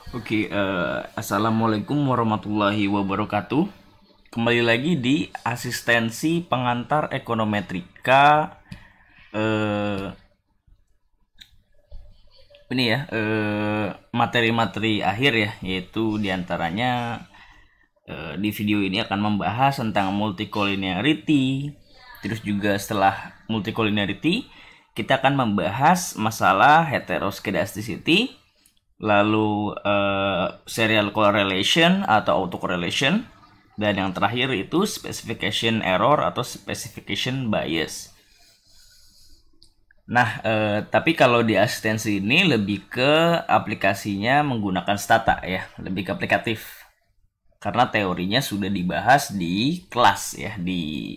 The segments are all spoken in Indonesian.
Assalamualaikum warahmatullahi wabarakatuh. Kembali lagi di asistensi pengantar ekonometrika. Ini ya, materi-materi akhir ya, yaitu diantaranya di video ini akan membahas tentang multicollinearity. Terus juga setelah multicollinearity, kita akan membahas masalah heteroskedasticity, lalu serial correlation atau autocorrelation, dan yang terakhir itu specification error atau specification bias. Nah, tapi kalau di asistensi ini lebih ke aplikasinya menggunakan stata ya, lebih ke aplikatif. Karena teorinya sudah dibahas di kelas ya, di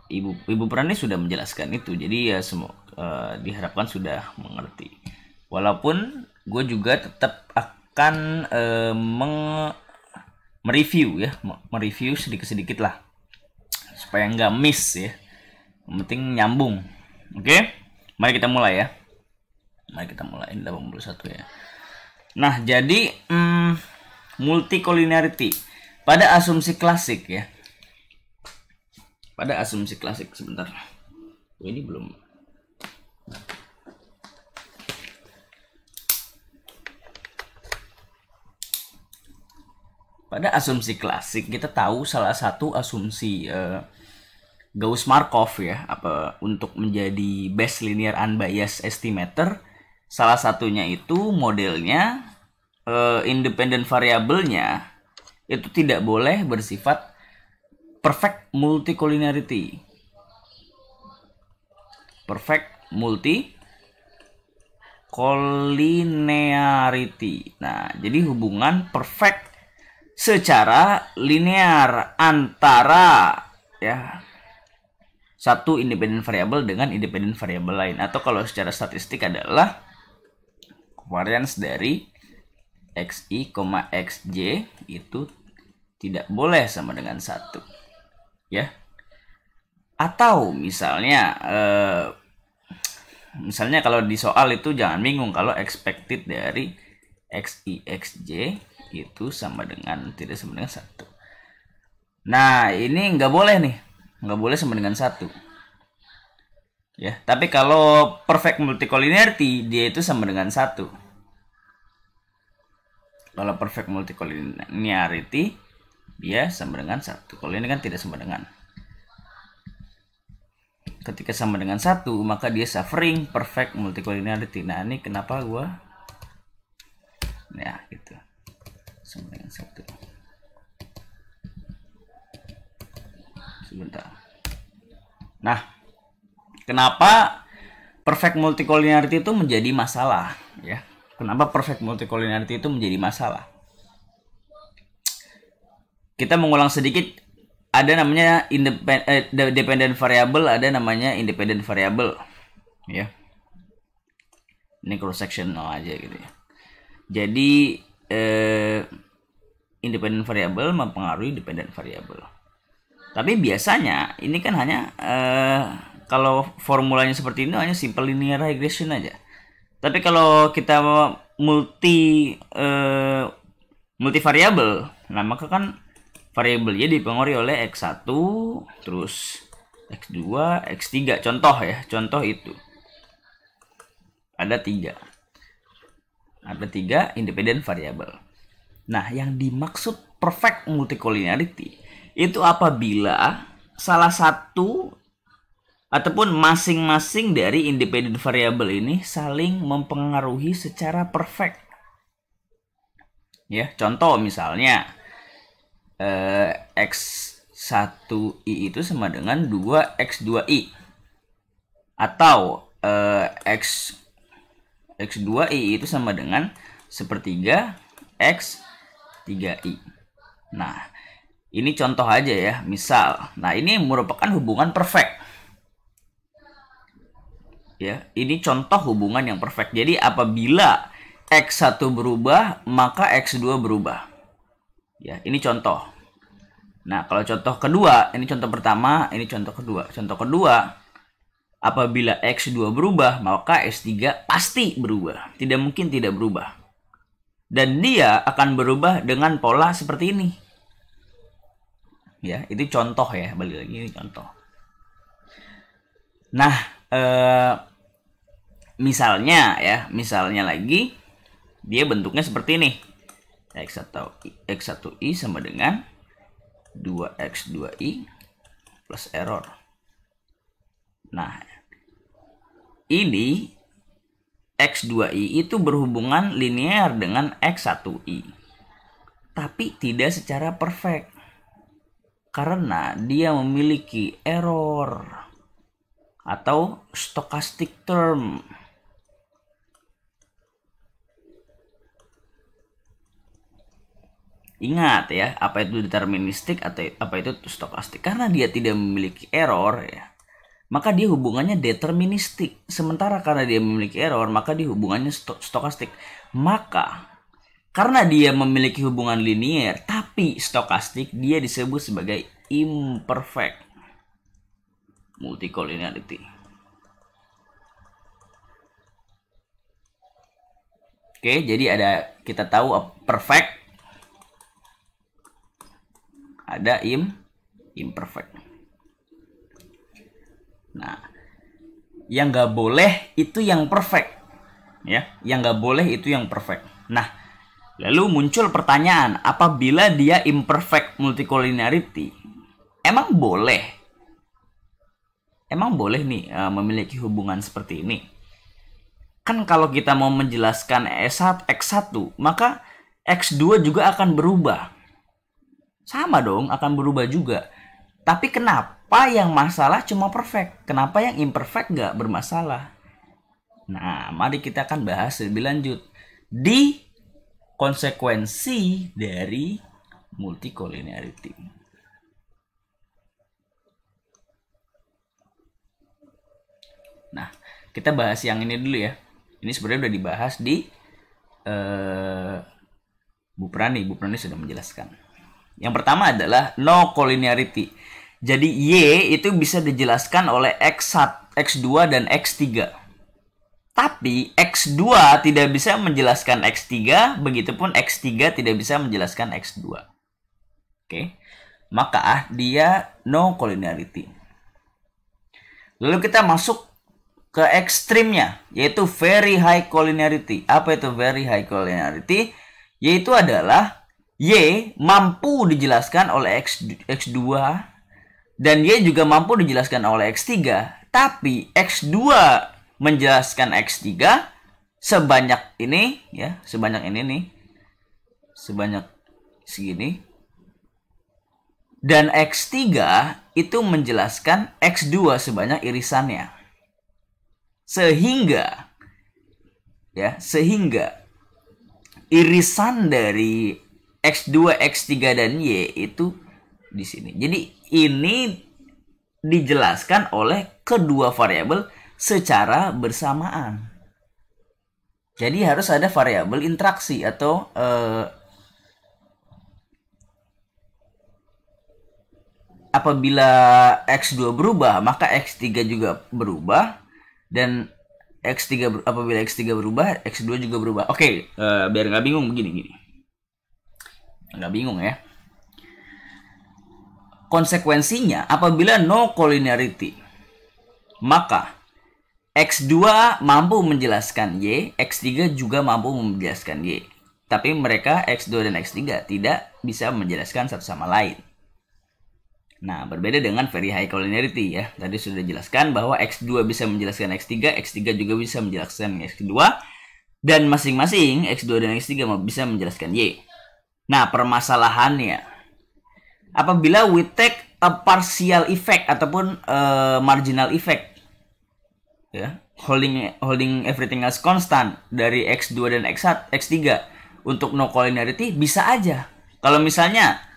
Ibu Prani sudah menjelaskan itu. Jadi ya semua diharapkan sudah mengerti. Walaupun gue juga tetap akan mereview sedikit-sedikit lah supaya nggak miss ya, yang penting nyambung. Oke, mari kita mulai ya. Mari kita mulai 81 ya. Nah, jadi multicollinearity pada asumsi klasik ya. Pada asumsi klasik sebentar. Ini belum. Pada asumsi klasik kita tahu salah satu asumsi Gauss-Markov ya, apa untuk menjadi best linear unbiased estimator, salah satunya itu modelnya independent variabelnya itu tidak boleh bersifat perfect multicollinearity. Perfect multicollinearity. Nah, jadi hubungan perfect secara linear antara ya satu independent variabel dengan independent variabel lain, atau kalau secara statistik adalah covariance dari xi, xj itu tidak boleh sama dengan 1 ya. Atau misalnya kalau di soal itu jangan bingung kalau expected dari xi, xj itu tidak sama dengan 1. Nah, ini nggak boleh nih. Nggak boleh sama dengan 1. Ya, tapi kalau perfect multicollinearity, dia itu sama dengan 1. Kalau perfect multicollinearity, dia sama dengan 1. Kalau ini kan tidak sama dengan. Ketika sama dengan 1, maka dia suffering perfect multicollinearity. Nah, ini kenapa gua ya gitu. Sama dengan 1. Sebentar. Nah, kenapa perfect multicollinearity itu menjadi masalah ya? Kenapa perfect multicollinearity itu menjadi masalah? Kita mengulang sedikit, ada namanya dependent variable, ada namanya independent variable ya. Ini cross sectional aja gitu ya. Jadi independent variable mempengaruhi dependent variable. Tapi biasanya ini kan hanya kalau formulanya seperti ini hanya simple linear regression aja. Tapi kalau kita multivariable, nah maka kan variabelnya dipengaruhi oleh x1, terus x2, x3. Contoh ya, contoh itu ada 3 independent variable. Nah, yang dimaksud perfect multicollinearity itu apabila salah satu ataupun masing-masing dari independent variable ini saling mempengaruhi secara perfect. Ya, contoh misalnya x1i itu sama dengan 2x2i, atau x2i itu sama dengan sepertiga x3i. Nah, ini contoh aja ya, misal. Nah, ini merupakan hubungan perfect. Ya, ini contoh hubungan yang perfect. Jadi apabila x1 berubah, maka x2 berubah. Ya, ini contoh. Nah, kalau contoh kedua, ini contoh pertama, ini contoh kedua. Contoh kedua, apabila x2 berubah, maka x3 pasti berubah. Tidak mungkin tidak berubah. Dan dia akan berubah dengan pola seperti ini. Ya, itu contoh ya, balik lagi ini contoh. Nah, misalnya lagi dia bentuknya seperti ini. X1i sama dengan 2x2i plus error. Nah, ini x2i itu berhubungan linear dengan x1i. Tapi tidak secara perfect. Karena dia memiliki error atau stochastic term. Ingat ya, apa itu deterministik atau apa itu stokastik. Karena dia tidak memiliki error ya, maka dia hubungannya deterministik. Sementara karena dia memiliki error, maka dia hubungannya stokastik. Maka karena dia memiliki hubungan linear tapi stokastik, dia disebut sebagai imperfect multicollinearity. Oke, jadi kita tahu perfect, ada imperfect. Nah, yang nggak boleh itu yang perfect, ya. Yang nggak boleh itu yang perfect. Nah, lalu muncul pertanyaan, apabila dia imperfect multicollinearity, emang boleh nih memiliki hubungan seperti ini? Kan kalau kita mau menjelaskan X1, maka X2 juga akan berubah. Sama dong, akan berubah juga. Tapi kenapa yang masalah cuma perfect? Kenapa yang imperfect nggak bermasalah? Nah, mari kita akan bahas lebih lanjut di konsekuensi dari multicollinearity. Nah, kita bahas yang ini dulu ya. Ini sebenarnya udah dibahas di Bu Prani sudah menjelaskan. Yang pertama adalah no collinearity. Jadi Y itu bisa dijelaskan oleh X1, X2 dan X3. Tapi X2 tidak bisa menjelaskan X3, begitupun X3 tidak bisa menjelaskan X2. Oke. Maka dia no collinearity. Lalu kita masuk ke ekstrimnya, yaitu very high collinearity. Apa itu very high collinearity? Yaitu adalah Y mampu dijelaskan oleh X2 dan Y juga mampu dijelaskan oleh X3, tapi X2 menjelaskan X3 sebanyak ini ya, sebanyak ini nih. Sebanyak segini. Dan X3 itu menjelaskan X2 sebanyak irisannya. Sehingga irisan dari X2, X3 dan Y itu di sini. Jadi ini dijelaskan oleh kedua variabel secara bersamaan. Jadi harus ada variabel interaksi atau apabila X2 berubah, maka X3 juga berubah, dan apabila X3 berubah, X2 juga berubah. Oke, biar nggak bingung begini. Nggak bingung ya. Konsekuensinya, apabila no collinearity, maka X2 mampu menjelaskan Y, X3 juga mampu menjelaskan Y. Tapi mereka X2 dan X3 tidak bisa menjelaskan satu sama lain. Nah, berbeda dengan very high collinearity ya. Tadi sudah dijelaskan bahwa X2 bisa menjelaskan X3, X3 juga bisa menjelaskan X2, dan masing-masing X2 dan X3 bisa menjelaskan Y. Nah, permasalahannya, apabila we take a partial effect ataupun marginal effect, ya, holding everything else constant dari X2 dan X3 untuk no collinearity, bisa aja. Kalau misalnya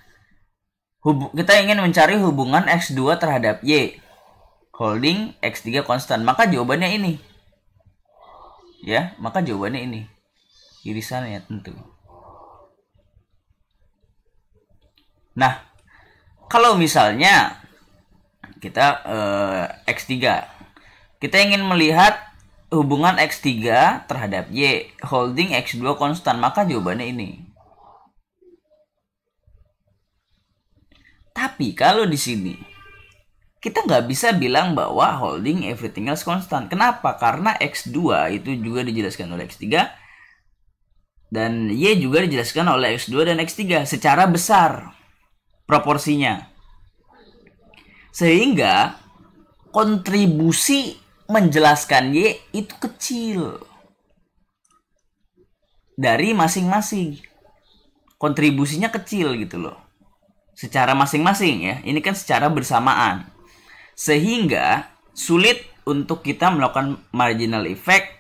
kita ingin mencari hubungan X2 terhadap Y, holding X3 konstan, maka jawabannya ini. Ya, maka jawabannya ini. Irisannya tentu. Nah, kalau misalnya kita X3, kita ingin melihat hubungan X3 terhadap Y holding X2 konstan, maka jawabannya ini. Tapi kalau di sini kita nggak bisa bilang bahwa holding everything else constant. Kenapa? Karena X2 itu juga dijelaskan oleh X3 dan Y juga dijelaskan oleh X2 dan X3 secara besar proporsinya. Sehingga kontribusi menjelaskan Y itu kecil dari masing-masing. Kontribusinya kecil gitu loh. Secara masing-masing ya. Ini kan secara bersamaan. Sehingga sulit untuk kita melakukan marginal effect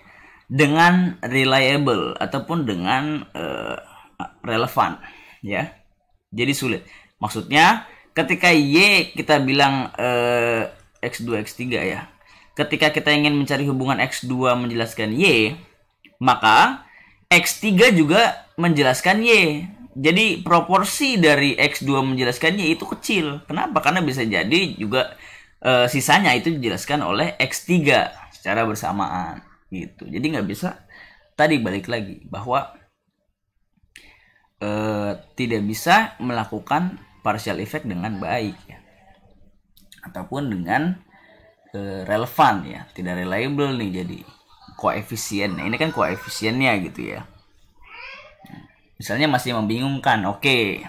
dengan reliable ataupun dengan relevan ya. Jadi sulit. Maksudnya ketika Y kita bilang X2 X3 ya. Ketika kita ingin mencari hubungan X2 menjelaskan Y, maka X3 juga menjelaskan Y. Jadi proporsi dari X2 menjelaskan Y itu kecil. Kenapa? Karena bisa jadi juga sisanya itu dijelaskan oleh X3 secara bersamaan gitu. Jadi nggak bisa, tadi balik lagi bahwa tidak bisa melakukan partial effect dengan baik ya. Ataupun dengan relevan ya, tidak reliable nih, jadi koefisien. Nah, ini kan koefisiennya gitu ya. Misalnya masih membingungkan, oke.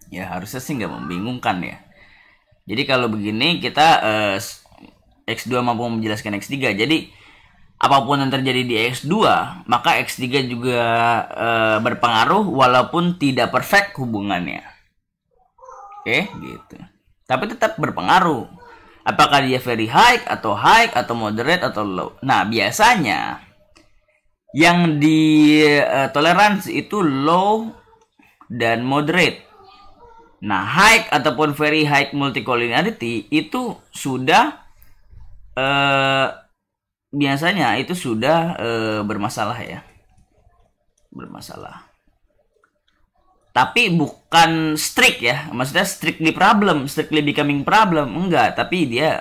Ya harusnya sih nggak membingungkan ya. Jadi kalau begini kita X2 mampu menjelaskan X3. Jadi apapun yang terjadi di X2, maka X3 juga berpengaruh walaupun tidak perfect hubungannya. Oke, gitu. Tapi tetap berpengaruh. Apakah dia very high atau moderate atau low. Nah, biasanya yang ditoleransi itu low dan moderate. Nah, high ataupun very high multicollinearity itu sudah biasanya itu sudah bermasalah ya. Bermasalah. Tapi bukan strict ya. Maksudnya strictly becoming problem. Enggak, tapi dia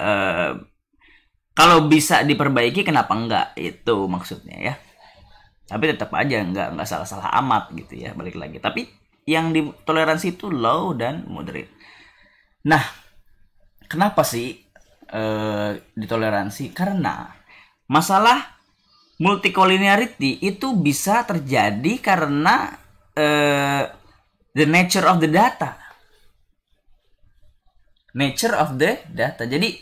kalau bisa diperbaiki kenapa enggak? Itu maksudnya ya. Tapi tetap aja enggak salah-salah amat gitu ya, balik lagi. Tapi yang ditoleransi itu low dan moderate. Nah, kenapa sih ditoleransi? Karena masalah multicollinearity itu bisa terjadi karena the nature of the data. Nature of the data. Jadi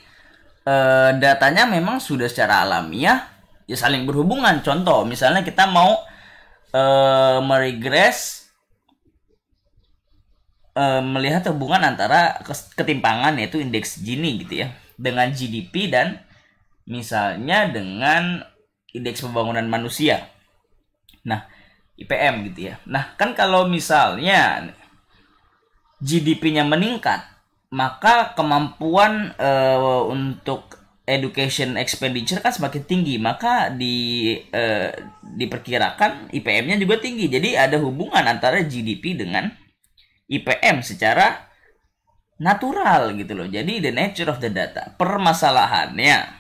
datanya memang sudah secara alamiah ya saling berhubungan. Contoh, misalnya kita mau meregres melihat hubungan antara ketimpangan yaitu indeks Gini gitu ya dengan GDP dan misalnya dengan indeks pembangunan manusia. Nah, IPM gitu ya. Nah, kan kalau misalnya GDP-nya meningkat, maka kemampuan untuk education expenditure kan semakin tinggi, maka diperkirakan IPM-nya juga tinggi. Jadi ada hubungan antara GDP dengan IPM secara natural gitu loh. Jadi the nature of the data. Permasalahannya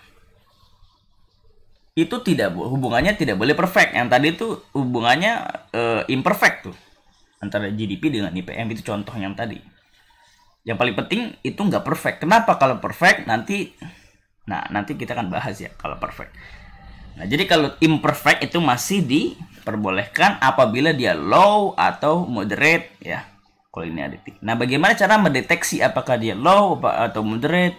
itu hubungannya tidak boleh perfect. Yang tadi itu hubungannya imperfect tuh antara GDP dengan IPM, itu contoh yang tadi. Yang paling penting itu nggak perfect. Kenapa? Kalau perfect nanti kita akan bahas ya kalau perfect. Nah, jadi kalau imperfect itu masih diperbolehkan apabila dia low atau moderate ya, collinearity. Nah, bagaimana cara mendeteksi apakah dia low atau moderate?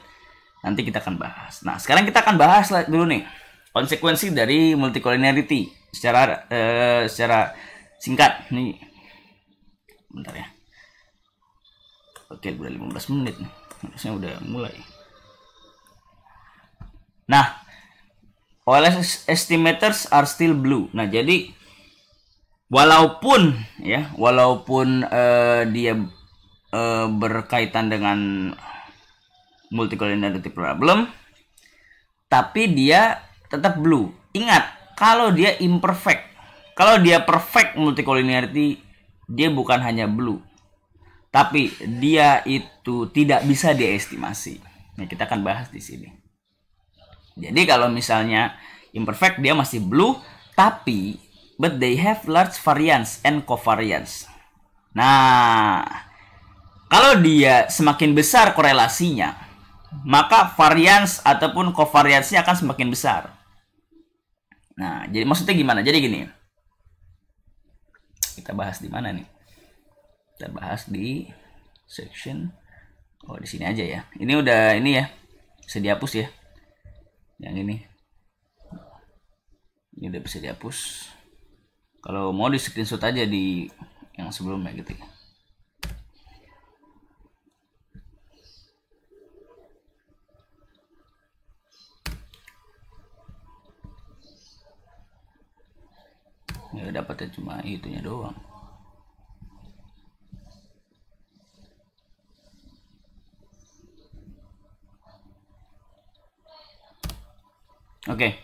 Nanti kita akan bahas. Nah, sekarang kita akan bahas dulu nih konsekuensi dari multicollinearity secara singkat nih. Bentar ya. Oke, udah 15 menit nih. Harusnya udah mulai. Nah, OLS estimators are still blue. Nah, jadi walaupun dia berkaitan dengan multicollinearity problem, tapi dia tetap blue. Ingat, kalau dia imperfect, kalau dia perfect multicollinearity, dia bukan hanya blue, tapi dia itu tidak bisa diestimasi. Nah, kita akan bahas di sini. Jadi kalau misalnya Imperfect dia masih blue, tapi but they have large variance and covariance. Nah, kalau dia semakin besar korelasinya, maka variance ataupun covariance-nya akan semakin besar. Nah, jadi maksudnya gimana? Jadi gini. Kita bahas di mana nih? Kita bahas di section. Oh, di sini aja ya. Ini udah ini ya. Bisa dihapus ya. Yang ini. Ini udah bisa dihapus. Kalau mau di screenshot aja di yang sebelumnya gitu ya. Ya dapatnya cuma itunya doang. Oke.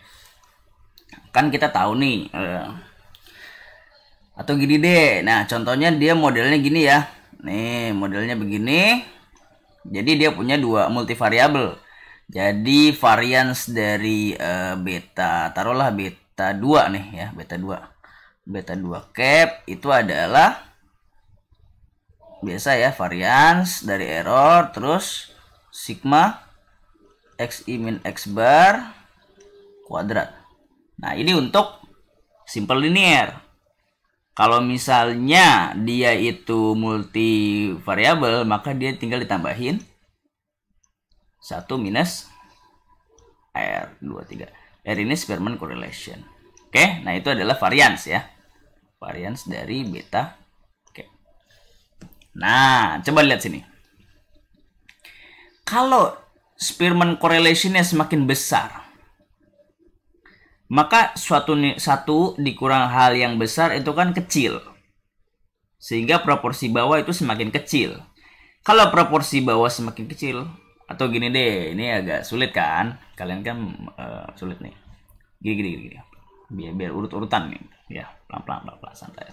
Kan kita tahu nih atau gini deh. Nah, contohnya dia modelnya gini ya. Nih, modelnya begini. Jadi dia punya dua multivariabel. Jadi variance dari beta, taruhlah beta 2 nih ya, beta 2. Beta 2 cap itu adalah biasa ya, variance dari error terus sigma xi min x bar kuadrat. Nah, ini untuk simple linear. Kalau misalnya dia itu multivariabel, maka dia tinggal ditambahin 1 minus R23. R ini Spearman correlation. Oke, nah itu adalah variance ya. Variance dari beta. Oke. Nah, coba lihat sini. Kalau Spearman correlation-nya semakin besar, maka satu dikurang hal yang besar itu kan kecil. Sehingga proporsi bawah itu semakin kecil. Kalau proporsi bawah semakin kecil, atau gini deh, ini agak sulit kan? Kalian kan sulit nih. Gini. Biar urut-urutan nih. Ya, pelan-pelan, santai.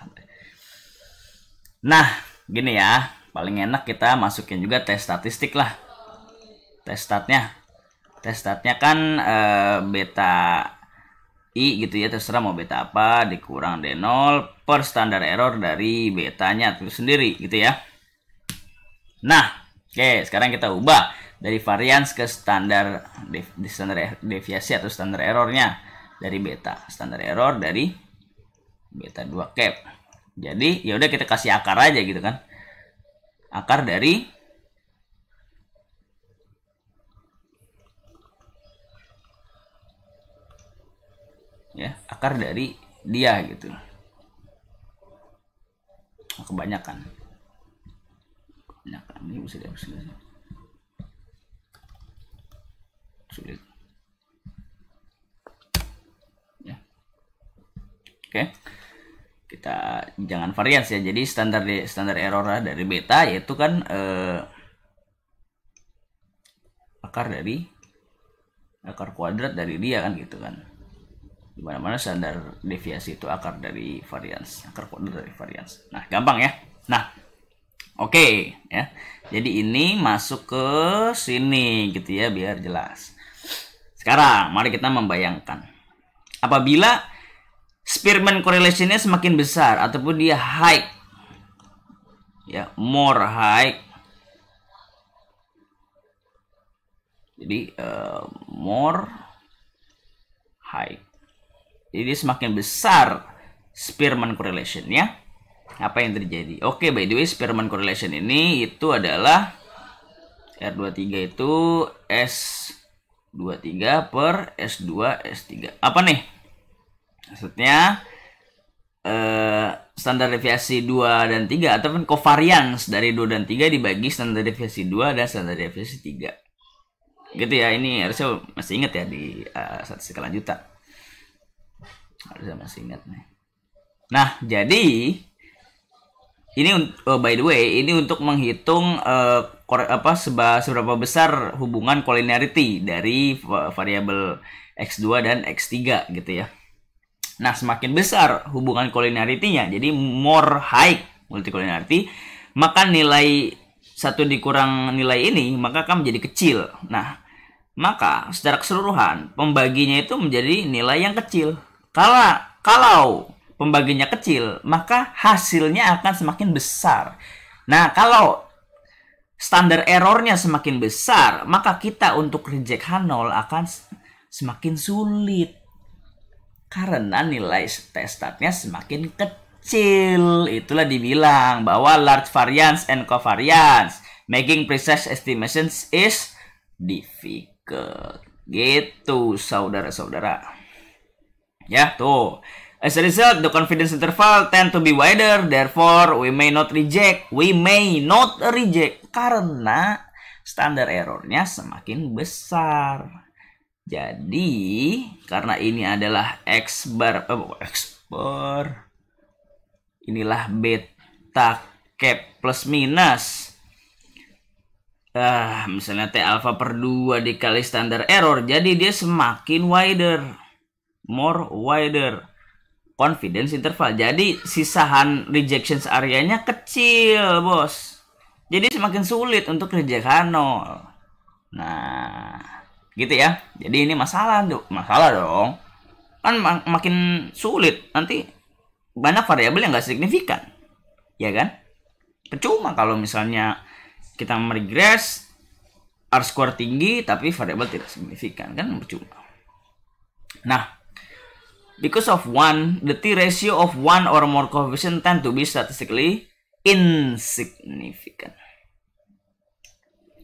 Nah, gini ya. Paling enak kita masukin juga tes statistik lah. Tes statnya kan beta I gitu ya, terserah mau beta apa, dikurang D0 per standar error dari betanya itu sendiri gitu ya. Nah, oke, sekarang kita ubah dari variance ke standar deviasi atau standar errornya dari beta. Standar error dari beta 2 cap. Jadi, ya udah kita kasih akar aja gitu kan. Akar dari akar dari dia gitu. Kebanyakan ini bisa dihapus sulit ya. Oke, kita jangan variance ya. Jadi standar error dari beta yaitu kan akar kuadrat dari dia kan gitu kan. Dimana-mana standar deviasi itu akar dari variance, akar kuadrat dari variance. Nah, gampang ya. Nah, oke ya. Jadi ini masuk ke sini gitu ya, biar jelas. Sekarang mari kita membayangkan apabila Spearman correlation-nya semakin besar ataupun dia high ya, more high. Jadi more high. Jadi semakin besar Spearman correlation-nya, apa yang terjadi? Oke, by the way, Spearman correlation ini itu adalah R23 itu S23 per S2 S3. Apa nih? Maksudnya standar deviasi 2 dan 3 ataupun covariance dari 2 dan 3 dibagi standar deviasi 2 dan standar deviasi 3. Gitu ya, ini harusnya masih ingat ya di statistika lanjutan. Harusnya masih ingat nih. Nah, jadi ini by the way, ini untuk menghitung seberapa besar hubungan collinearity dari variabel X2 dan X3 gitu ya. Nah, semakin besar hubungan collinearity-nya, jadi more high multicollinearity, maka nilai 1 dikurang nilai ini maka akan menjadi kecil. Nah, maka secara keseluruhan pembaginya itu menjadi nilai yang kecil. Kalau pembaginya kecil, maka hasilnya akan semakin besar. Nah, kalau standar errornya semakin besar, maka kita untuk reject H0 akan semakin sulit. Karena nilai test statnya semakin kecil. Itulah dibilang bahwa large variance and covariance making precise estimations is difficult. Gitu, saudara-saudara. Ya, tuh. As a result, the confidence interval tend to be wider. Therefore, we may not reject. Karena standar errornya semakin besar. Jadi, karena ini adalah X bar, inilah beta cap plus minus. Misalnya T alpha per 2 dikali standar error, jadi dia semakin more wider confidence interval. Jadi sisahan rejection areanya kecil, bos. Jadi semakin sulit untuk reject H0. Nah, gitu ya. Jadi ini masalah dong. Kan makin sulit, nanti banyak variabel yang nggak signifikan, ya kan? Percuma kalau misalnya kita meregress R-square tinggi tapi variabel tidak signifikan, kan percuma. Nah, because of the t-ratio of one or more coefficient tend to be statistically insignificant.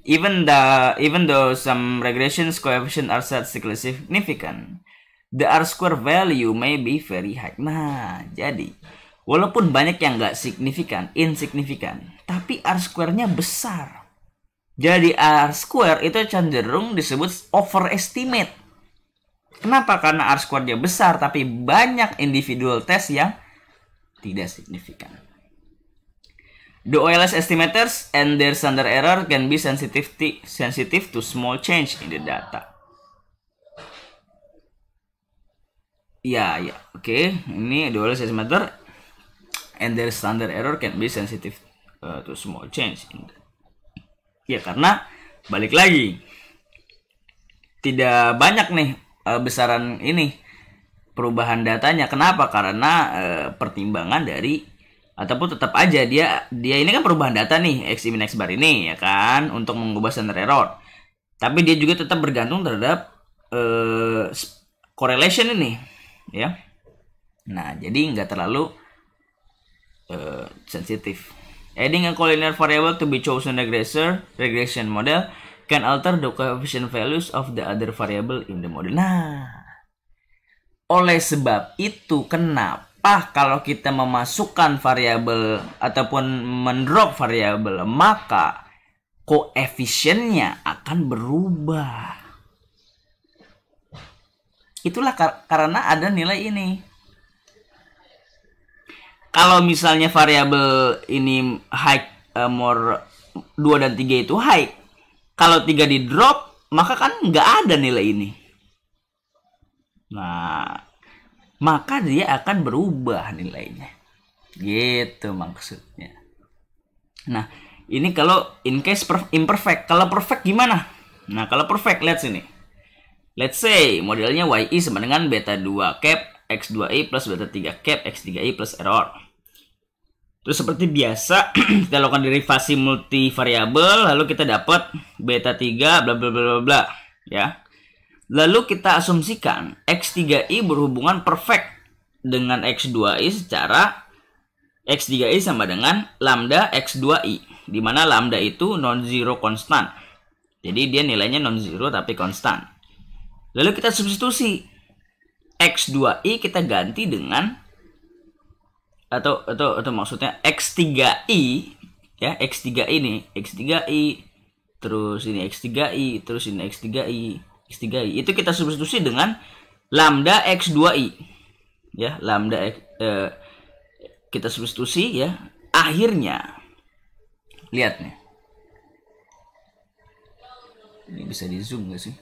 Even though some regressions coefficient are statistically significant, the R-square value may be very high. Nah, jadi walaupun banyak yang nggak insignifikan, tapi R-square-nya besar. Jadi R-square itu cenderung disebut overestimate. Kenapa? Karena R-square-nya besar, tapi banyak individual test yang tidak signifikan. The OLS estimators and their standard error can be sensitive to small change in the data. Ya, oke. Ini the OLS estimator and their standard error can be sensitive to small change. Ya, karena balik lagi tidak banyak nih besaran ini perubahan datanya. Kenapa? Karena pertimbangan dari ataupun tetap aja dia ini kan perubahan data nih X min X bar ini, ya kan, untuk mengubah standard error. Tapi dia juga tetap bergantung terhadap correlation ini, ya. Nah, jadi nggak terlalu sensitif. Adding a collinear variable to be chosen regression model can alter the coefficient values of the other variable in the model. Nah, oleh sebab itu kenapa kalau kita memasukkan variabel ataupun mendrop variabel, maka koefisiennya akan berubah. Itulah karena ada nilai ini. Kalau misalnya variabel ini high, more 2 dan 3 itu high. Kalau 3 di drop, maka kan nggak ada nilai ini. Nah, maka dia akan berubah nilainya. Gitu maksudnya. Nah, ini kalau in case imperfect. Kalau perfect gimana? Nah, kalau perfect, lihat sini. Let's say modelnya YI sama dengan beta 2 cap X2i plus beta 3 cap X3i plus error. Terus seperti biasa kita lakukan derivasi multivariabel, lalu kita dapat beta 3 bla bla bla bla, ya. Lalu kita asumsikan X3i berhubungan perfect dengan X2i secara X3i sama dengan lambda X2i, di mana lambda itu non-zero konstan. Jadi dia nilainya non-zero tapi konstan. Lalu kita substitusi X2i kita ganti dengan atau maksudnya X3i, ya, X3i nih, X3i, terus ini X3i, terus ini X3i, itu kita substitusi dengan lambda X2i, ya, lambda kita substitusi, ya, akhirnya lihat nih, ini bisa di zoom nggak sih?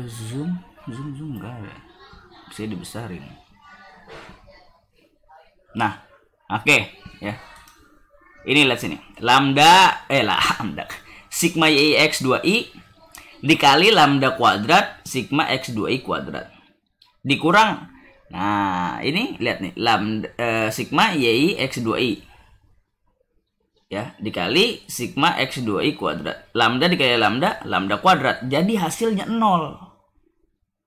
Zoom enggak ya, bisa dibesarin. Nah, oke, ya. Ini lihat sini. Lambda sigma y x 2i dikali lambda kuadrat sigma x 2i kuadrat dikurang. Nah, ini lihat nih, lambda sigma y x 2i ya dikali sigma x 2i kuadrat. Lambda dikali lambda kuadrat. Jadi hasilnya 0.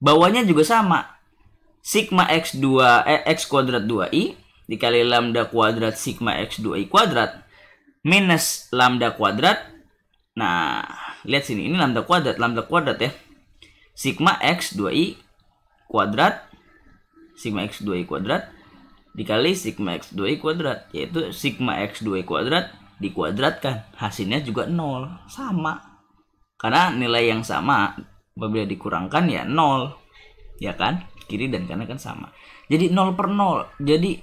Bawahnya juga sama. Sigma x kuadrat 2i dikali lambda kuadrat sigma x 2i kuadrat minus lambda kuadrat. Nah, lihat sini, ini lambda kuadrat ya. Sigma x 2i kuadrat dikali sigma x 2i kuadrat, yaitu sigma x 2i kuadrat dikuadratkan, hasilnya juga 0, sama. Karena nilai yang sama apabila dikurangkan ya 0. Ya kan? Kiri dan kanan kan sama. Jadi 0 per 0. Jadi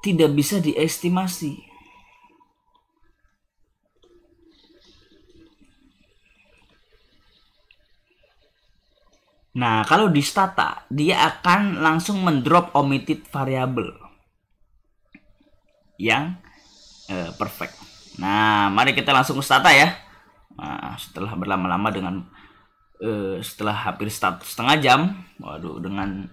tidak bisa diestimasi. Nah, kalau di stata, dia akan langsung mendrop omitted variable yang perfect. Nah, mari kita langsung ke stata ya. Nah, setelah berlama-lama dengan setelah hampir setengah jam, waduh, dengan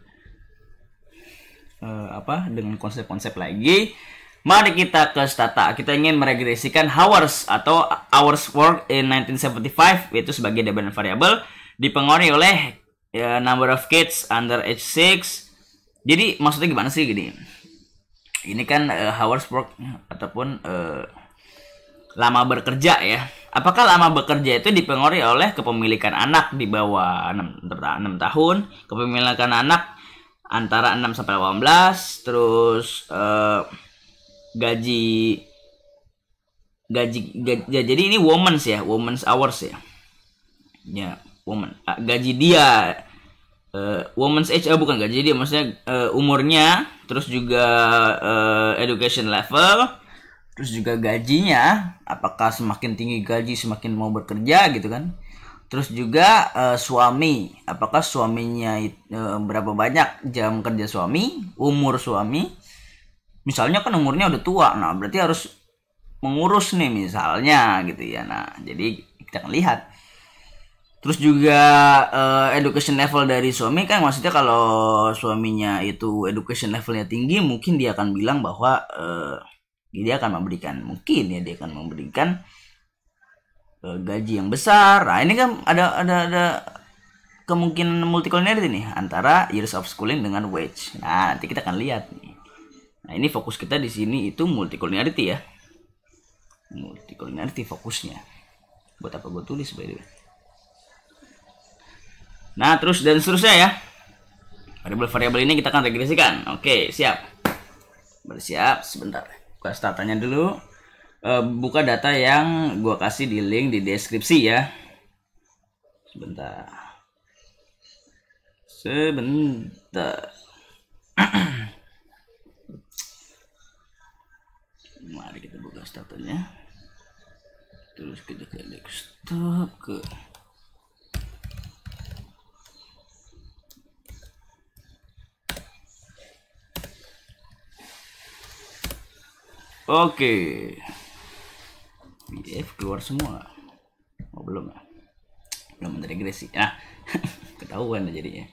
dengan konsep-konsep lagi, mari kita ke stata. Kita ingin meregresikan hours atau hours work in 1975, yaitu sebagai dependent variable dipengaruhi oleh number of kids under age 6. Jadi maksudnya gimana sih gini? Ini kan hours work ataupun lama bekerja ya. Apakah lama bekerja itu dipengaruhi oleh kepemilikan anak di bawah 6 tahun, kepemilikan anak antara 6 sampai 18, terus gaji jadi ini women's hours ya. Ya, woman. Gaji dia woman's age bukan gaji dia, maksudnya umurnya, terus juga education level, terus juga gajinya, apakah semakin tinggi gaji semakin mau bekerja gitu kan. Terus juga suami, apakah suaminya berapa banyak jam kerja suami, umur suami. Misalnya kan umurnya udah tua, nah berarti harus mengurus nih misalnya gitu ya. Nah, jadi kita akan lihat. Terus juga education level dari suami kan, maksudnya kalau suaminya itu education levelnya tinggi, mungkin dia akan bilang bahwa dia akan memberikan gaji yang besar. Nah, ini kan ada kemungkinan multicollinearity nih antara years of schooling dengan wage. Nah, nanti kita akan lihat nih. Nah, ini fokus kita di sini itu multicollinearity ya. Multicollinearity fokusnya. Buat apa gue tulis by the way. Nah, terus dan seterusnya ya. Variabel-variabel ini kita akan regresikan. Oke, siap. Bersiap sebentar. Buka statanya dulu. Buka data yang gua kasih di link di deskripsi ya. Sebentar. Mari kita buka statanya. Terus kita ke desktop ke oke. PDF keluar semua. Oh, belum ya? Belum regresi. Nah, ketahuan jadinya.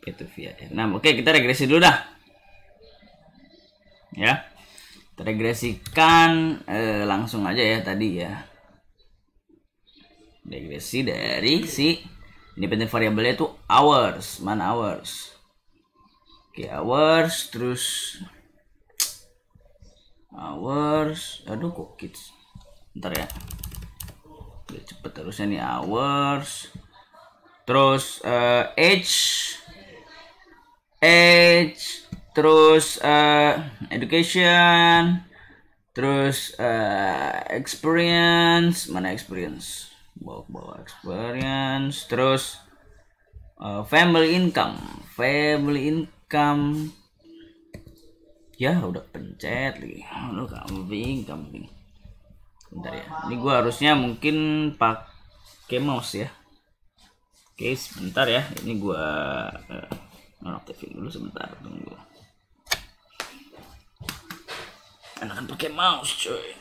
Itu via. Nah, oke, kita regresi dulu dah. Ya. Kita regresikan langsung aja ya tadi ya. Regresi dari si independent variabelnya itu hours. Mana hours? Oke, hours, terus hours, aduh kok kids, ntar ya, udah cepet harusnya nih. Hours, terus age, terus education, terus experience, mana experience, bawa experience, terus family income ya udah pencet lagi. Aduh, kambing. Bentar ya. Ini gua harusnya mungkin pakai mouse ya. Oke, sebentar ya. Ini gua nonaktifin dulu sebentar, tunggu. Enakan pakai mouse, coy.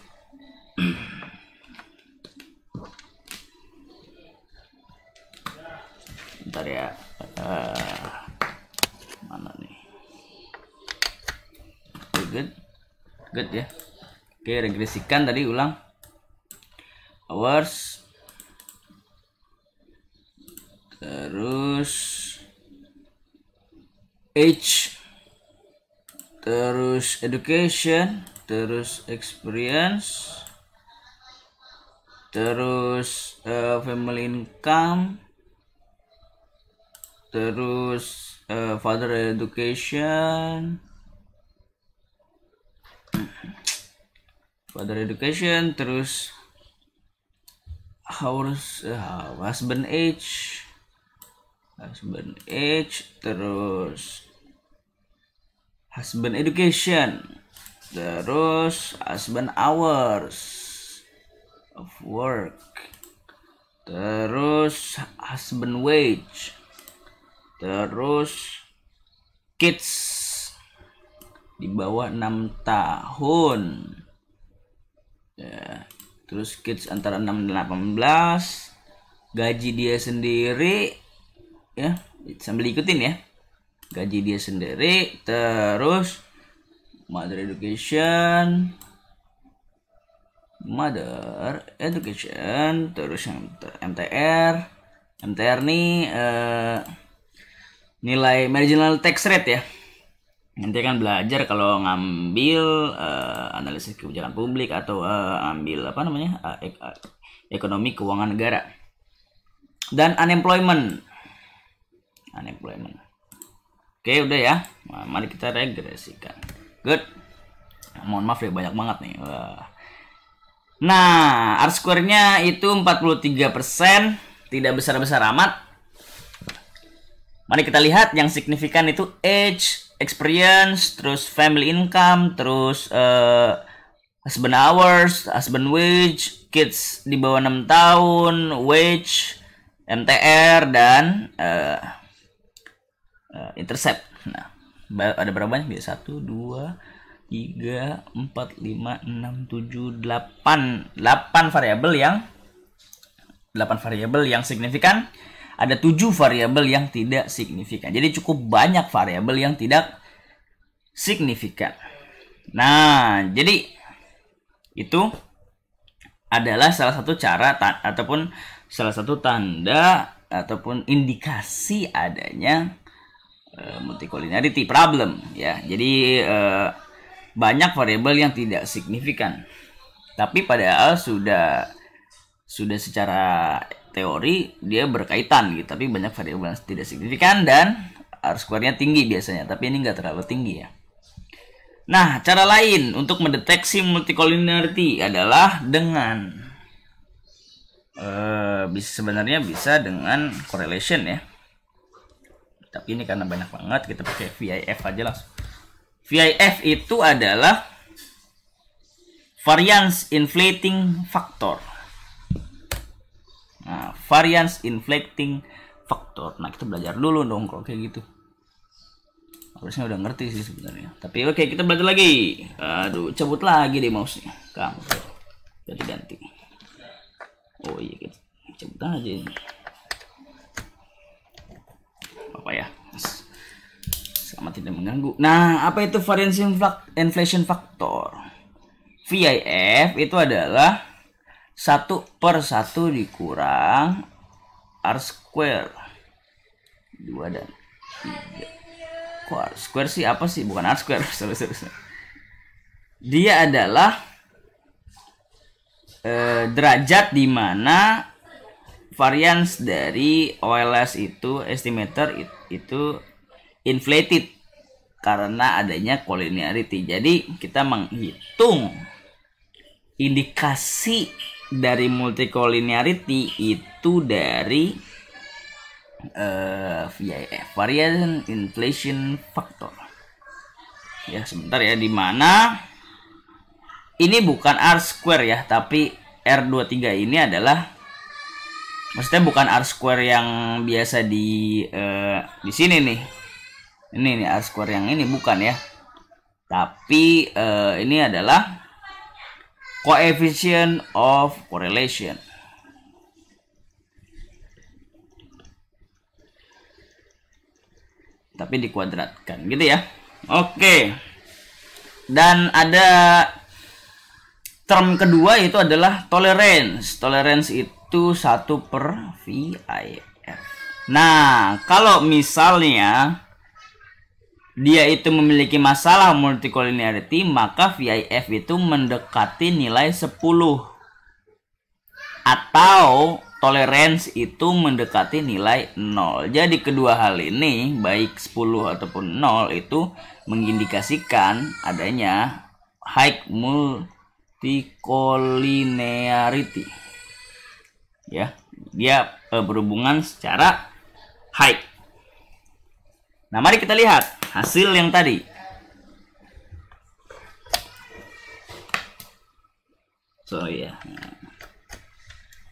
Bentar ya. Mana nih? Good ya. Oke, regresikan tadi ulang. Hours. Terus age. Terus education, terus experience, terus family income, terus further education, terus husband age, terus husband education, terus husband hours of work, terus husband wage, terus kids di bawah 6 tahun ya, terus kids antara 6 dan 18, gaji dia sendiri ya, sambil ikutin ya, gaji dia sendiri, terus mother education, terus yang MTR nih nilai marginal tax rate ya. Nanti kan belajar kalau ngambil analisis kebijakan publik atau ambil ekonomi keuangan negara. Dan unemployment. Oke, udah ya. Nah, mari kita regresikan. Good. Mohon maaf ya, banyak banget nih. Nah, R-square-nya itu 43%, tidak besar-besar amat. Mari kita lihat yang signifikan itu age, experience, terus family income, terus husband hours, husband wage, kids di bawah 6 tahun, wage, MTR, dan intercept. Nah, ada berapa banyak dia? 1, 2, 3, 4, 5, 6, 7, 8 variabel yang signifikan. Ada 7 variabel yang tidak signifikan. Jadi cukup banyak variabel yang tidak signifikan. Nah, jadi itu adalah salah satu cara ataupun salah satu tanda ataupun indikasi adanya multicollinearity problem ya. Jadi banyak variabel yang tidak signifikan. Tapi padahal sudah secara teori dia berkaitan gitu, tapi banyak variabel yang tidak signifikan dan R-square-nya tinggi biasanya, tapi ini nggak terlalu tinggi ya. Nah, cara lain untuk mendeteksi multicollinearity adalah dengan sebenarnya bisa dengan correlation ya. Tapi ini karena banyak banget, kita pakai VIF aja langsung. VIF itu adalah variance inflating factor. Nah, variance inflating factor. Nah, kita belajar dulu dong kalau kayak gitu. Harusnya udah ngerti sih sebenarnya. Tapi oke, kita belajar lagi. Aduh, cabut lagi deh mouse-nya. Kamu ganti-ganti. Oh iya, kita cabut aja ini. Apa ya? Sama tidak mengganggu. Nah, apa itu variance inflation factor? VIF itu adalah 1/1 dikurang R-square 2 dan 3. Kok R-square sih? Apa sih? Bukan R-square. Dia adalah derajat di mana variance dari OLS itu estimator itu inflated karena adanya collinearity. Jadi kita menghitung indikasi dari multicollinearity itu dari VIF, variance inflation factor. Ya, sebentar ya, di mana ini bukan R-square ya, tapi R23 ini adalah, maksudnya bukan R-square yang biasa di sini nih. Ini nih R-square yang ini bukan ya. Tapi ini adalah coefficient of correlation. tapi dikuadratkan gitu ya. Oke. Dan ada term kedua itu adalah tolerance. Tolerance itu 1/VIF. Nah, kalau misalnya dia itu memiliki masalah multicollinearity, maka VIF itu mendekati nilai 10. Atau tolerance itu mendekati nilai 0. Jadi kedua hal ini, baik 10 ataupun 0, itu mengindikasikan adanya high multicollinearity. Ya, dia berhubungan secara high. Nah, mari kita lihat hasil yang tadi.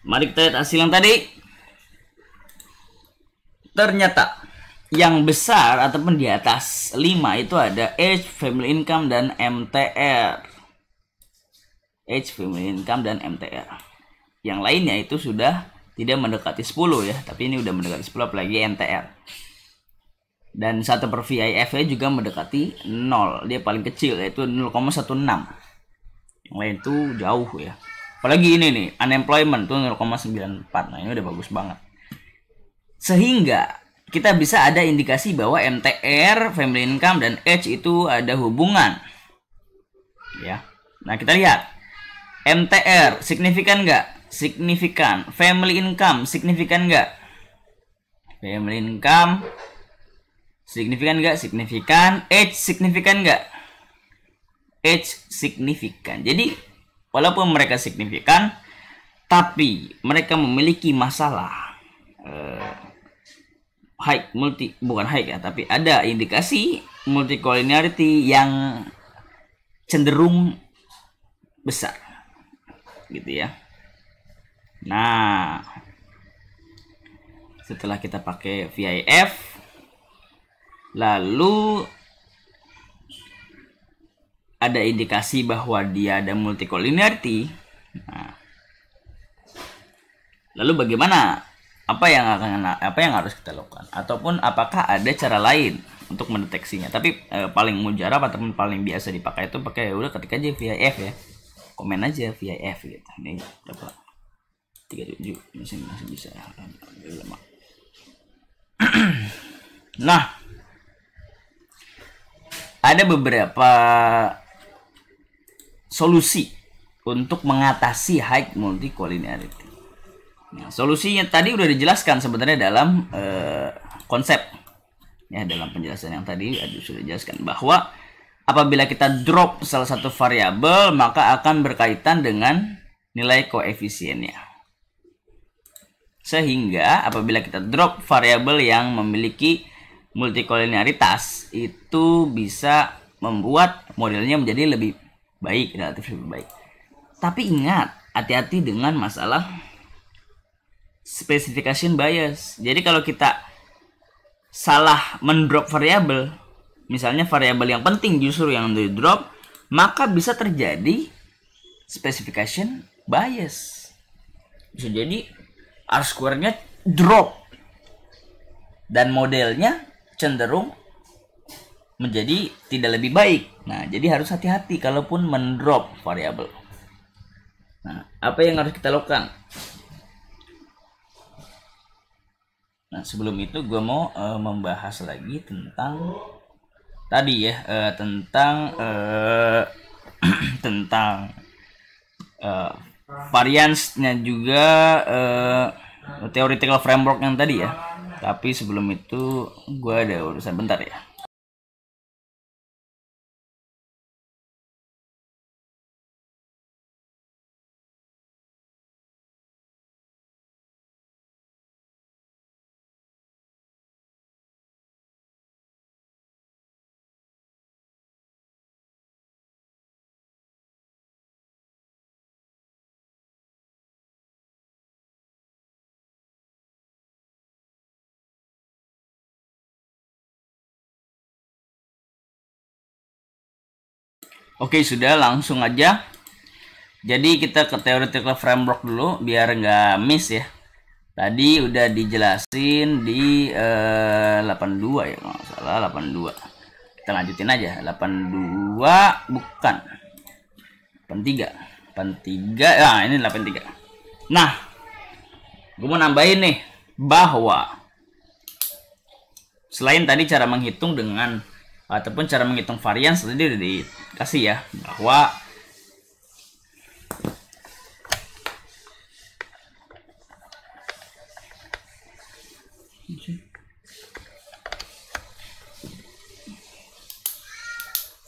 Mari kita lihat hasil yang tadi. Ternyata yang besar ataupun di atas 5 itu ada age, family income, dan MTR. Age, family income, dan MTR. Yang lainnya itu sudah tidak mendekati 10 ya, tapi ini udah mendekati 10, apalagi MTR. Dan 1/VIF-nya juga mendekati 0. Dia paling kecil yaitu 0,16. Yang lain itu jauh ya. Apalagi ini nih, unemployment tuh 0,94. Nah, ini udah bagus banget. Sehingga kita bisa ada indikasi bahwa MTR, family income, dan age itu ada hubungan. Ya. Nah, kita lihat. MTR signifikan nggak? Signifikan. Family income signifikan nggak? Family income signifikan nggak? Signifikan. Age signifikan nggak? Age signifikan. Jadi walaupun mereka signifikan, tapi mereka memiliki masalah bukan high ya, tapi ada indikasi multicollinearity yang cenderung besar, gitu ya. Nah, setelah kita pakai VIF, lalu ada indikasi bahwa dia ada multicollinearity. Nah, lalu bagaimana? Apa yang harus kita lakukan? Ataupun apakah ada cara lain untuk mendeteksinya? Tapi paling mujarab ataupun paling biasa dipakai itu pakai udah ketik aja VIF ya. Komen aja VIF gitu. Ini berapa? 37 masih bisa. Nah, ada beberapa solusi untuk mengatasi high multicollinearity. Nah, solusinya tadi udah dijelaskan sebenarnya dalam konsep ya, dalam penjelasan yang tadi sudah dijelaskan bahwa apabila kita drop salah satu variabel maka akan berkaitan dengan nilai koefisiennya. Sehingga apabila kita drop variabel yang memiliki multicollinearitas itu bisa membuat modelnya menjadi lebih baik, relatif lebih baik. Tapi ingat, hati-hati dengan masalah specification bias. Jadi kalau kita salah mendrop variabel, misalnya variabel yang penting justru yang di drop, maka bisa terjadi specification bias. Bisa jadi R-square-nya drop dan modelnya cenderung menjadi tidak lebih baik. Nah, jadi harus hati-hati kalaupun mendrop variabel. Nah, apa yang harus kita lakukan? Nah, sebelum itu gue mau membahas lagi tentang tadi ya, tentang tentang variance-nya juga, theoretical framework yang tadi ya. Tapi sebelum itu gue ada urusan bentar ya. Oke, sudah, langsung aja. Jadi kita ke theoretical framework dulu biar nggak miss ya. Tadi udah dijelasin di 82 ya kalau nggak salah, 82. Kita lanjutin aja. 82 bukan 83. 83 ya, ini 83. Nah, gue mau nambahin nih bahwa selain tadi cara menghitung dengan ataupun cara menghitung varians tadi udah dikasih ya, bahwa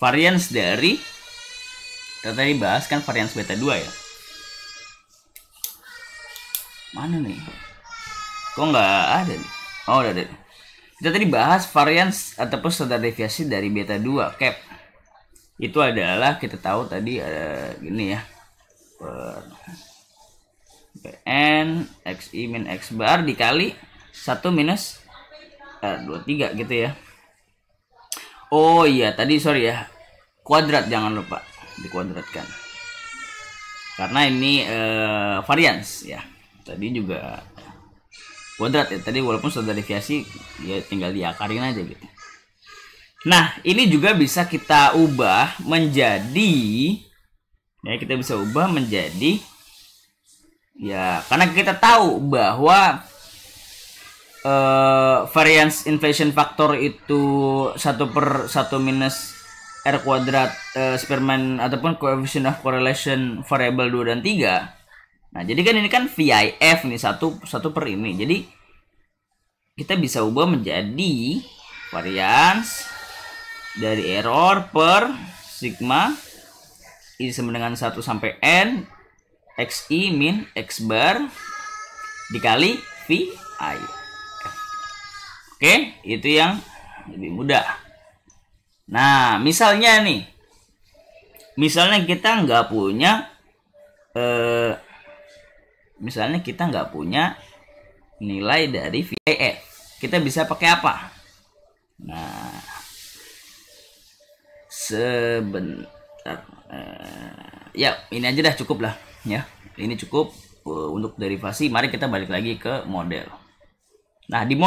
varians dari kita tadi bahas kan varians beta 2 ya. Mana nih? Kok nggak ada nih? Oh, udah ada. Kita tadi bahas varians ataupun standar deviasi dari beta 2 cap. Itu adalah kita tahu tadi ada gini ya. Per Pn xi min x bar dikali 1 minus 23 gitu ya. Oh iya, tadi sorry ya. Kuadrat jangan lupa dikuadratkan. Karena ini varians ya. Tadi juga kuadrat ya. Tadi walaupun standar deviasi ya tinggal diakarin aja gitu. Nah, ini juga bisa kita ubah menjadi ya, kita bisa ubah menjadi ya, karena kita tahu bahwa variance inflation factor itu 1/1 minus R kuadrat Spearman ataupun coefficient of correlation variable 2 dan 3. Nah, jadi kan ini kan VIF nih 1 per ini. Jadi kita bisa ubah menjadi variance dari error per sigma I sama dengan 1 sampai N xi min x bar dikali VI. Oke, itu yang lebih mudah. Nah, misalnya nih, misalnya kita nggak punya, nilai dari VIF, kita bisa pakai apa? Nah, sebentar, ya ini aja dah cukup lah, ya. Ini cukup untuk derivasi. Mari kita balik lagi ke model. Nah, di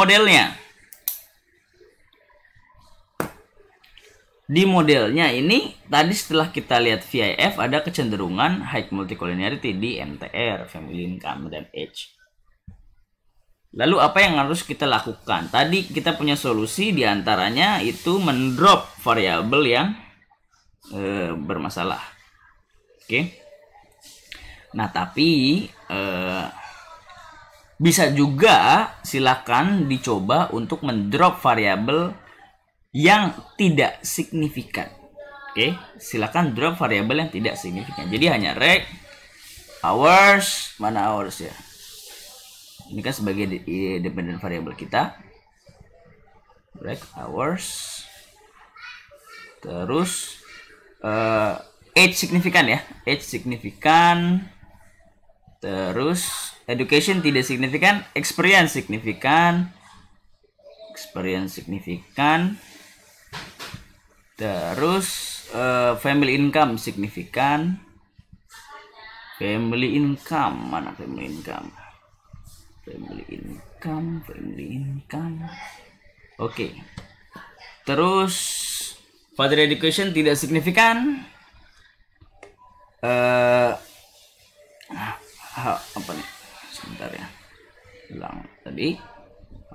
modelnya ini tadi setelah kita lihat VIF ada kecenderungan high multicollinearity di MTR, family income dan age. Lalu apa yang harus kita lakukan? Tadi kita punya solusi, diantaranya itu mendrop variabel yang bermasalah. Oke. Nah, tapi bisa juga silakan dicoba untuk mendrop variabel yang tidak signifikan. Oke, silakan drop variabel yang tidak signifikan. Jadi hanya rect hours, mana hours ya? Ini kan sebagai dependent variable kita. Rect hours. Terus age signifikan ya, age signifikan. Terus education tidak signifikan, experience signifikan. Terus family income signifikan. Family income. Oke. Terus father education tidak signifikan. Apa nih? Sebentar ya. Ulang tadi.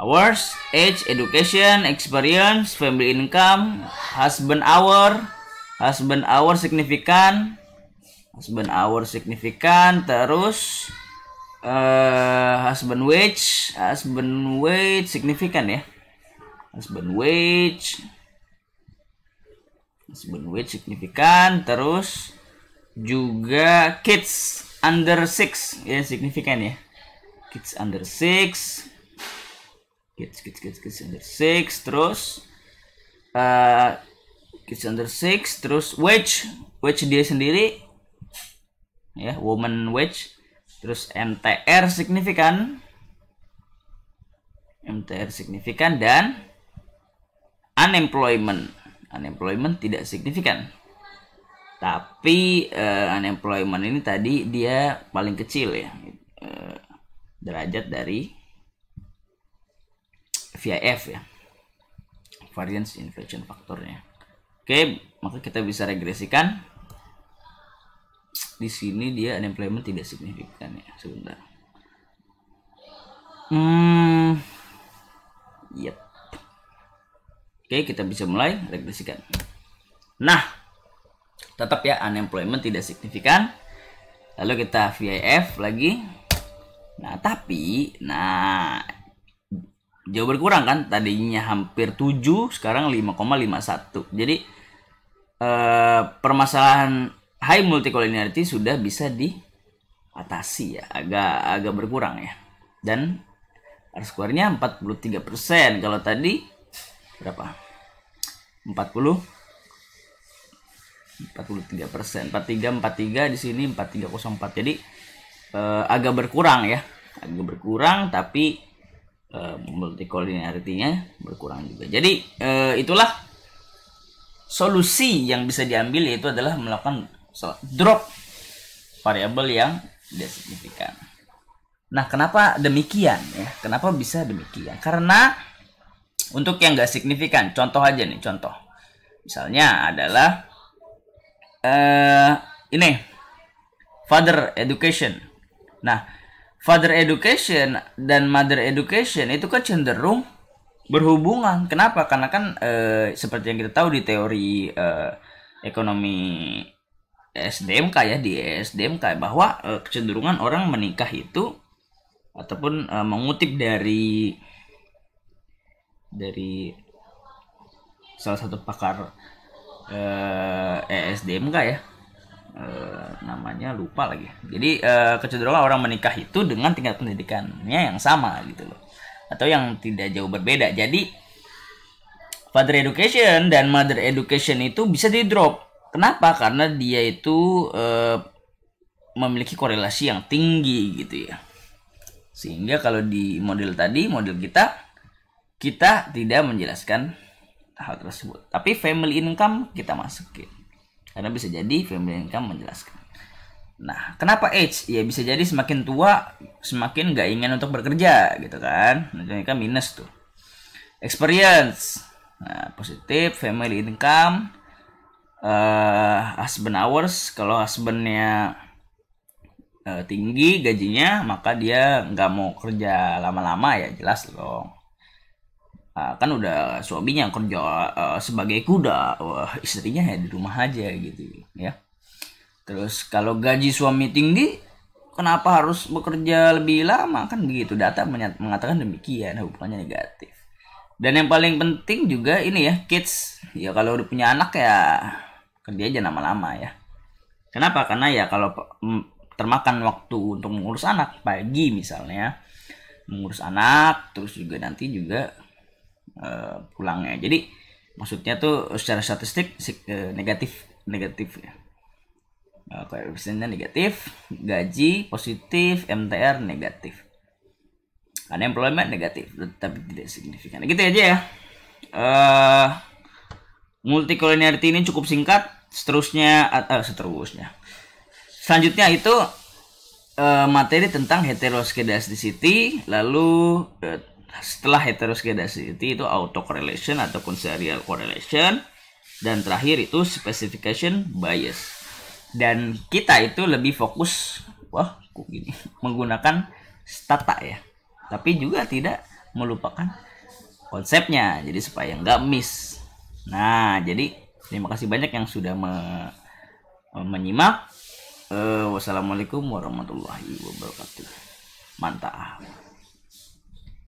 Hours, age, education, experience, family income, husband hour signifikan, terus husband wage signifikan ya, husband wage signifikan, terus juga kids under 6 ya signifikan ya, kids under 6. Kids under 6, terus kids under 6, terus wage dia sendiri ya, woman wage, terus MTR signifikan dan unemployment tidak signifikan. Tapi unemployment ini tadi dia paling kecil ya, derajat dari VIF ya, variance inflation faktornya. Oke, maka kita bisa regresikan. Di sini dia unemployment tidak signifikan ya. Sebentar. Yep. Oke, kita bisa mulai regresikan. Nah, tetap ya unemployment tidak signifikan. Lalu kita VIF lagi. Nah, tapi jauh berkurang kan, tadinya hampir 7, sekarang 5,51. Jadi permasalahan high multicollinearity sudah bisa diatasi ya, agak berkurang ya. Dan R-square-nya 43%. Kalau tadi berapa? 43%. 43 di sini 4304. Jadi agak berkurang ya. Agak berkurang, tapi multicollinearity-nya berkurang juga. Jadi itulah solusi yang bisa diambil, yaitu adalah melakukan drop variabel yang tidak signifikan. Nah, kenapa demikian ya? Kenapa bisa demikian? Karena untuk yang nggak signifikan, contoh aja nih, contoh. Misalnya adalah ini father education. Nah, father education dan mother education itu kan cenderung berhubungan. Kenapa? Karena kan seperti yang kita tahu di teori ekonomi SDMK ya, di SDMK, bahwa kecenderungan orang menikah itu, ataupun mengutip dari salah satu pakar SDMK ya, namanya lupa lagi. Jadi kecenderungan orang menikah itu dengan tingkat pendidikannya yang sama gitu loh, atau yang tidak jauh berbeda. Jadi father education dan mother education itu bisa di drop. Kenapa? Karena dia itu memiliki korelasi yang tinggi gitu ya. Sehingga kalau di model tadi, model kita tidak menjelaskan hal tersebut. Tapi family income kita masukin, karena bisa jadi family income menjelaskan. Nah, kenapa age? Ya bisa jadi semakin tua semakin nggak ingin untuk bekerja gitu kan. Nanti kan minus tuh. Experience, nah positif. Family income, husband hours. Kalau husbandnya tinggi gajinya, maka dia nggak mau kerja lama-lama ya, jelas dong. Kan udah suaminya kerja sebagai kuda, wah istrinya ya di rumah aja gitu ya. Terus kalau gaji suami tinggi, kenapa harus bekerja lebih lama? Kan begitu, data mengatakan demikian, hubungannya negatif. Dan yang paling penting juga ini ya, kids. Ya kalau udah punya anak ya kerja aja lama-lama ya. Kenapa? Karena ya kalau termakan waktu untuk mengurus anak, pagi misalnya mengurus anak, terus juga nanti juga pulangnya. Jadi maksudnya tuh secara statistik negatif ya. Koefisiennya negatif, gaji positif, MTR negatif, unemployment negatif, tapi tidak signifikan. Gitu aja ya. Multicollinearity ini cukup singkat. Seterusnya. Selanjutnya itu materi tentang heteroskedasticity. Lalu setelah heteroskedasticity itu autocorrelation ataupun serial correlation, dan terakhir itu specification bias. Dan kita itu lebih fokus menggunakan stata ya, tapi juga tidak melupakan konsepnya, jadi supaya nggak miss. Nah, jadi terima kasih banyak yang sudah menyimak. Wassalamualaikum warahmatullahi wabarakatuh. Mantap.